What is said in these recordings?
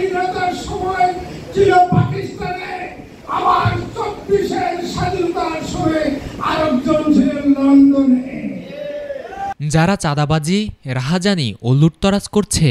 স্বাধীনতার সময় ছিল পাকিস্তানে, আবার 24-এর স্বাধীনতার সময় আরেকজন ছিলেন লন্ডনে। যারা চাঁদাবাজি, রাহাজানি ও লুটতরাজ করছে,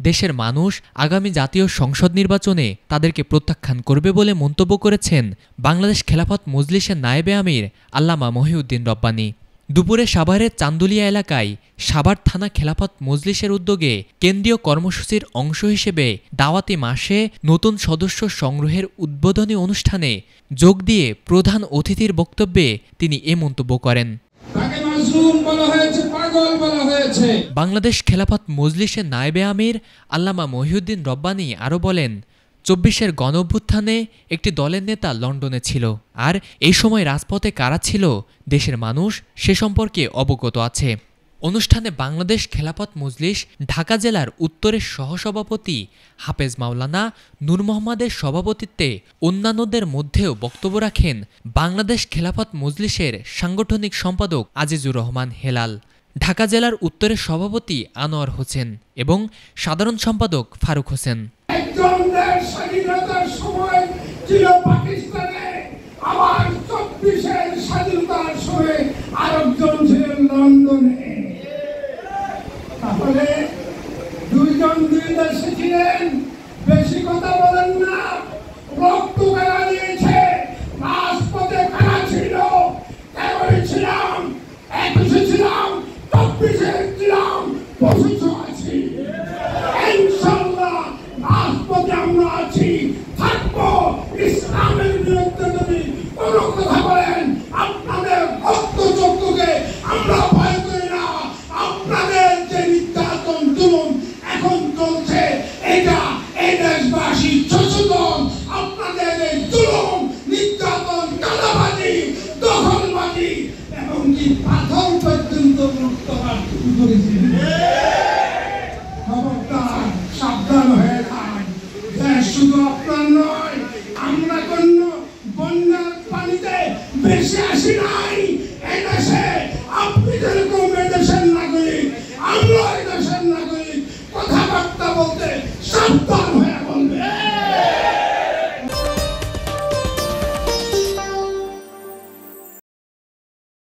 দেশের মানুষ আগামী জাতীয় সংসদ নির্বাচনে তাদেরকে প্রত্যাখ্যান করবে বলে মন্তব্য করেছেন বাংলাদেশ খেলাফত মজলিসের নায়েবে আমির আল্লামা মহিউদ্দিন রব্বানী। দুপুরে সাভারের চান্দুলিয়া এলাকায় সাভার থানা খেলাফত মজলিসের উদ্যোগে কেন্দ্রীয় কর্মসূচির অংশ হিসেবে দাওয়াতি মাসে নতুন সদস্য সংগ্রহের উদ্বোধনী অনুষ্ঠানে যোগ দিয়ে প্রধান অতিথির বক্তব্যে তিনি এ মন্তব্য করেন। বাংলাদেশ খেলাফত মজলিসের নায়েবে আমির আল্লামা মহিউদ্দিন রব্বানী আরও বলেন, 24-এর গণঅভ্যুত্থানে একটি দলের নেতা লন্ডনে ছিল, আর এই সময় রাজপথে কারা ছিল দেশের মানুষ সে সম্পর্কে অবগত আছে। অনুষ্ঠানে বাংলাদেশ খেলাফত মজলিস ঢাকা জেলার উত্তরের সহসভাপতি হাফেজ মাওলানা নূর মোহাম্মদের সভাপতিত্বে অন্যান্যদের মধ্যেও বক্তব্য রাখেন বাংলাদেশ খেলাফত মজলিসের সাংগঠনিক সম্পাদক আজিজুর রহমান হেলাল, ঢাকা জেলার উত্তরের সভাপতি আনোয়ার হোসেন এবং সাধারণ সম্পাদক ফারুক হোসেন। স্বাধীনতার সময় ছিল পাকিস্তানে, আবার 24-এর স্বাধীনতার সময় আরেকজন ছিলেন লন্ডনে। তাহলে দুইজন দুই দেশে ছিলেন, বেশি কথা বলেন না। রক্ত কারা দিয়েছে, রাজপথে কারা ছিল, কেমন ছিলাম, 21-এ ছিলাম, 24-এ ছিলাম, 25-এ আছি। ইনশাআল্লাহ রাজপথে আমরা আছি, থাকবো। ইসলামের বিরুদ্ধে যদি কোনো কথা বলেন, আপনাদের রক্ত চক্ষুকে আমরা ভয় করি না। আপনাদের যে নির্যাতন জুলুম এখন চলছে, এটা এই দেশবাসী সচেতন। আপনাদের এই জুলুম, নির্যাতন, চাঁদাবাজি, দখলবাজি এবং কি পাথর পর্যন্ত মুক্ত করেছে।